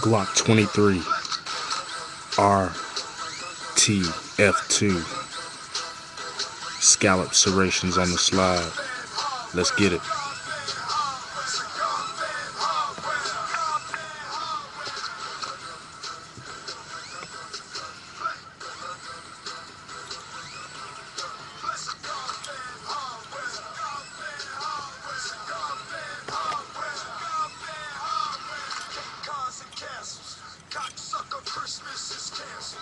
Glock 23 RTF2 scallop serrations on the slide. Let's get it. Cocksucker Christmas is canceled.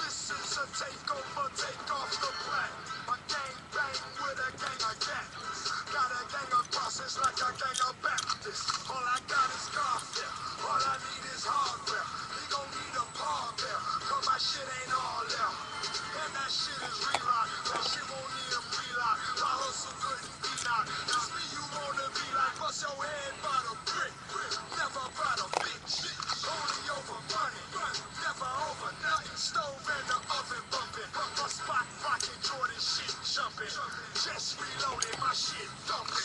This is a takeover, take off the black. My gang bang with a gang of cats. Got a gang of crosses like a gang of Baptists. All I got is Garfield. All I need is hardware. He gon' need a barbell, cause my shit ain't all there. And that shit is relock. That shit won't need a prelock. My hustle couldn't be knocked. It's me you wanna be like, bust your head by the brick. Never by the bitch. Only over money. Never over nothing. Stove in the oven bumping. My spot rocking Jordan shit jumping. Just reloaded, my shit thumping.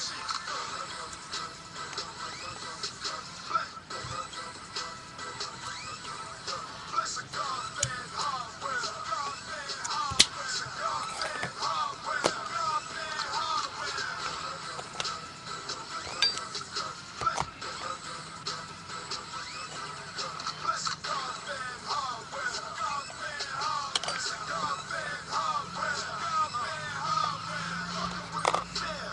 Bless a God-fed hardware. Bless a God-fed hardware. Bless a God-fed hardware. Bless a God-fed hardware. Fucking with my fair.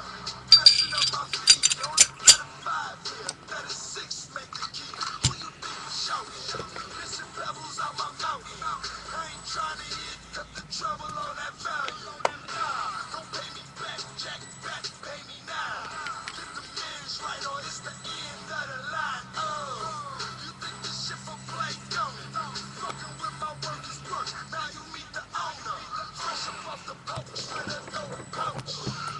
Messing up my feet. Don't let a 5 here. Let a 6 make the key. Who you think is shouting? Missing pebbles out my mouth. I ain't trying to hit. Cut the trouble on that value. Nah, don't pay me back. Jack back, pay me now. Get the men's right or it's the end of the line. You think this shit for play, don't it? Fucking with my work is work. Now you meet the owner. Fresh up off the pouch with a no pouch.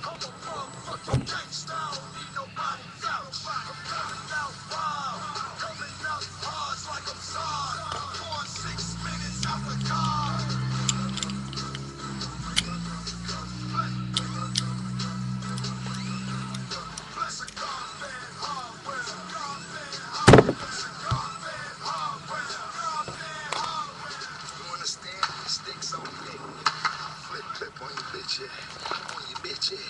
I'm a motherfucking gangsta. I don't need nobody vouch. I'm coming out wild. Coming out hard like I'm Zod. Going 6 minutes out the car. Bless a God-fed hardware. Bless a God-fed hardware. You understand? These sticks on me. Flip clip on your bitch, yeah. On your bitch, yeah.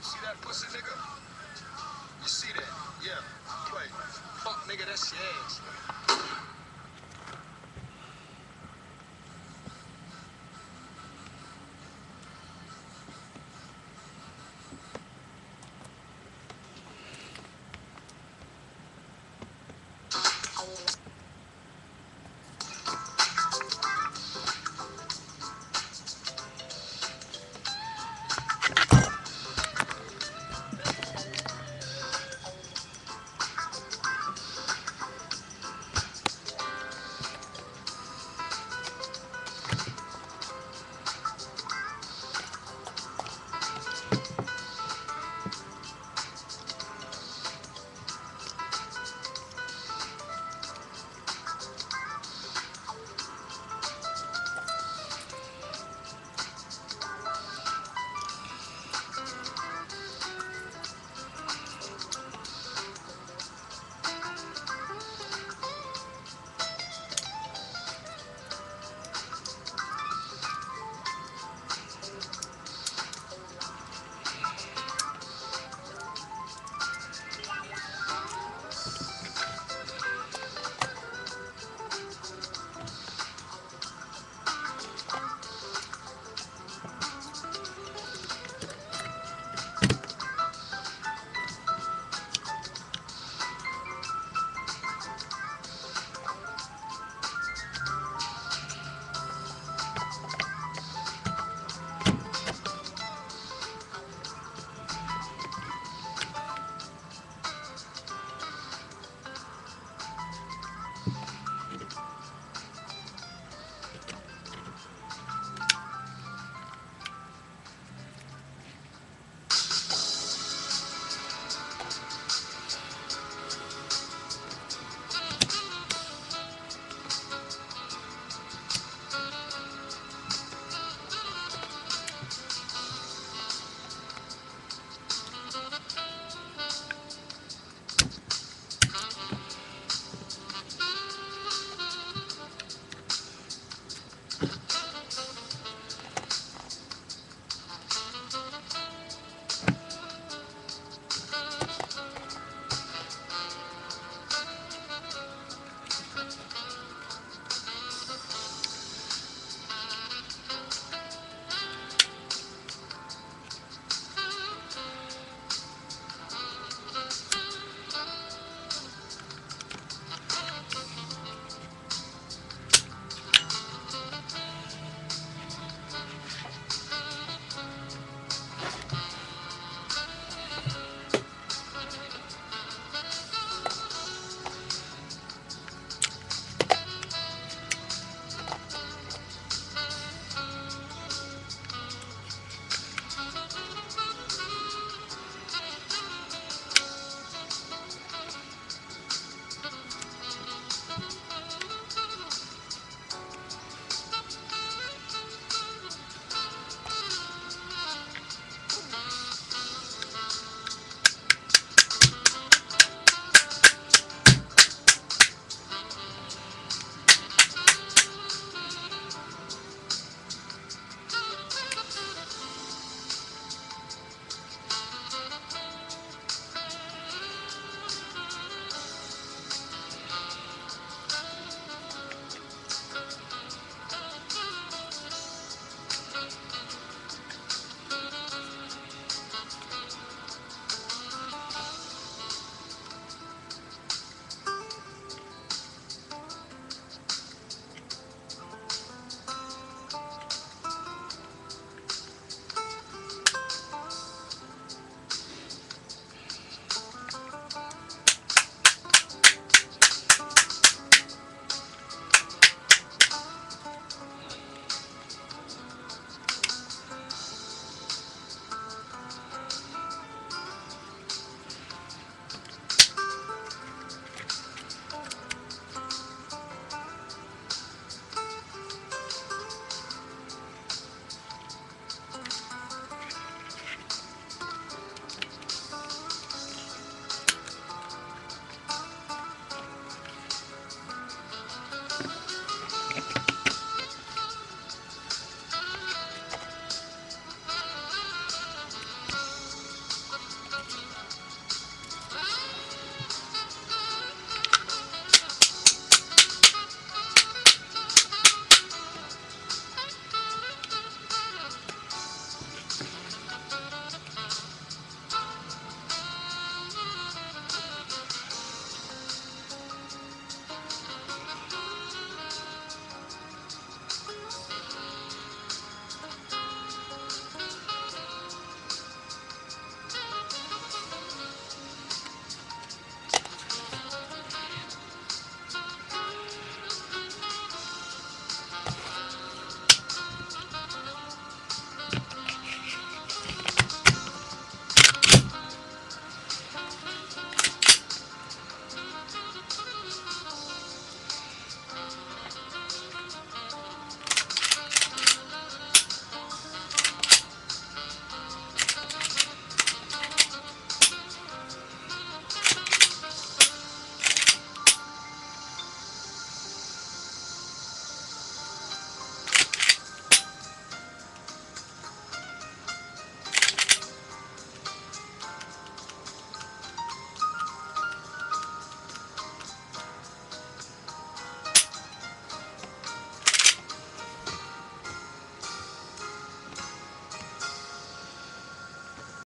See that pussy, nigga? You see that? Yeah. Play. Fuck, nigga, that's your ass.